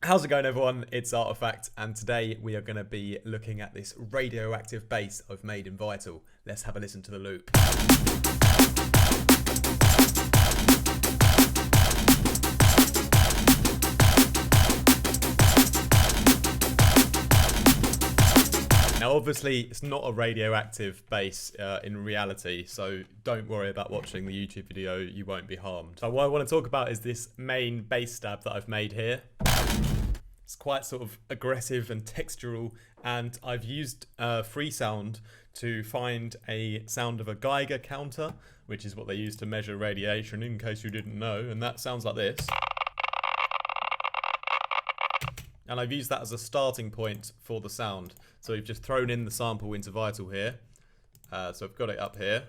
How's it going, everyone? It's Artifact, and today we are going to be looking at this radioactive bass I've made in Vital. Let's have a listen to the loop. Now, obviously, it's not a radioactive bass in reality, so don't worry about watching the YouTube video, you won't be harmed. So what I want to talk about is this main bass stab that I've made here. It's quite sort of aggressive and textural, and I've used Freesound to find a sound of a Geiger counter, which is what they use to measure radiation, in case you didn't know, and that sounds like this. And I've used that as a starting point for the sound. So we've just thrown in the sample into Vital here. So I've got it up here.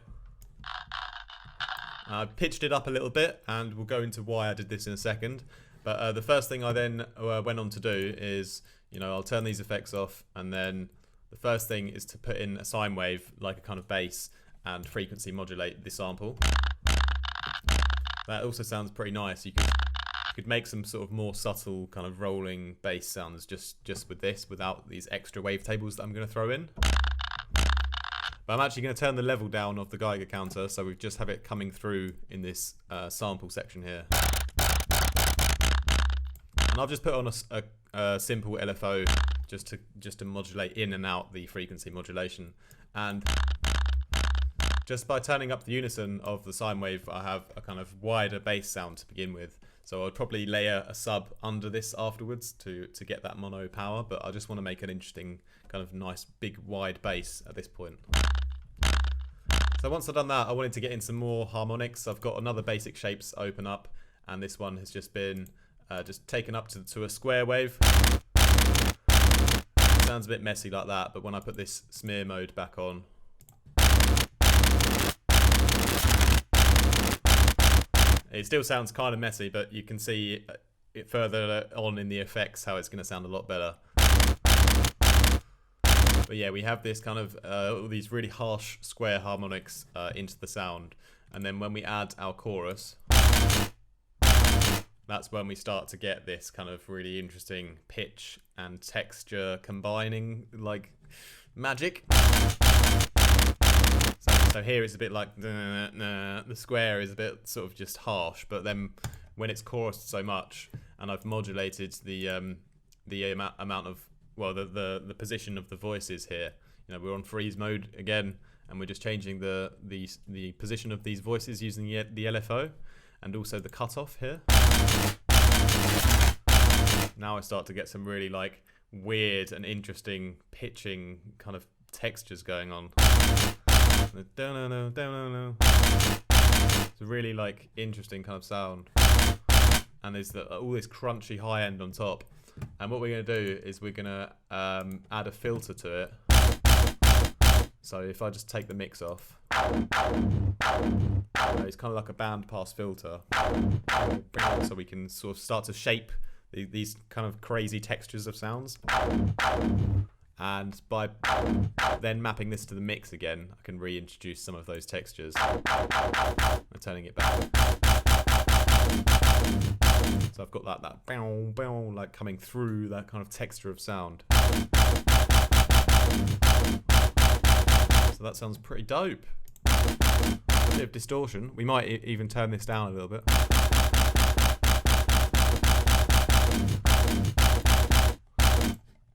I've pitched it up a little bit, and we'll go into why I did this in a second. But the first thing I then went on to do is, I'll turn these effects off, and then the first thing is to put in a sine wave, like a kind of bass, and frequency modulate the sample. That also sounds pretty nice. You could make some sort of more subtle kind of rolling bass sounds just with this, without these extra wavetables that I'm going to throw in. But I'm actually going to turn the level down of the Geiger counter, so we just have it coming through in this sample section here. And I've just put on a simple LFO just to modulate in and out the frequency modulation. And just by turning up the unison of the sine wave, I have a kind of wider bass sound to begin with. So I'd probably layer a sub under this afterwards to get that mono power, but I just want to make an interesting kind of nice big wide bass at this point. So once I've done that, I wanted to get in some more harmonics. I've got another basic shapes open up, and this one has just been just taken up to a square wave. Sounds a bit messy like that, but when I put this smear mode back on, it still sounds kind of messy, but you can see it further on in the effects how it's going to sound a lot better. But yeah, we have this kind of all these really harsh square harmonics into the sound, and then when we add our chorus, that's when we start to get this kind of really interesting pitch and texture combining like magic. So here it's a bit like the square is a bit sort of just harsh, but then when it's chorused so much, and I've modulated the amount of, well, the position of the voices here. We're on freeze mode again, and we're just changing the position of these voices using the LFO, and also the cutoff here. Now I start to get some really like weird and interesting pitching kind of textures going on. It's a really like interesting kind of sound, and there's all this crunchy high end on top. And what we're going to do is we're going to add a filter to it. So if I just take the mix off, it's kind of like a band pass filter, so we can sort of start to shape these kind of crazy textures of sounds. And by then mapping this to the mix again, I can reintroduce some of those textures and turning it back. So I've got that bow, bow, like coming through that kind of texture of sound. So that sounds pretty dope. A bit of distortion. We might even turn this down a little bit.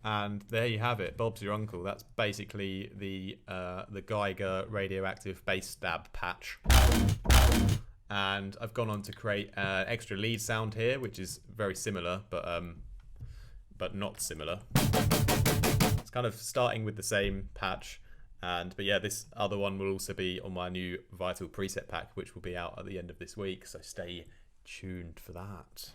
And there you have it. Bob's your uncle. That's basically the Geiger radioactive bass stab patch. And I've gone on to create an extra lead sound here, which is very similar, but not similar. It's kind of starting with the same patch, but yeah, this other one will also be on my new Vital preset pack, which will be out at the end of this week. So stay tuned for that.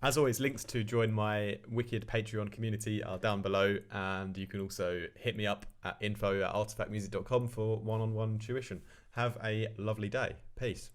As always, links to join my wicked Patreon community are down below, and you can also hit me up at info@artifactmusic.com for one-on-one tuition. Have a lovely day. Peace.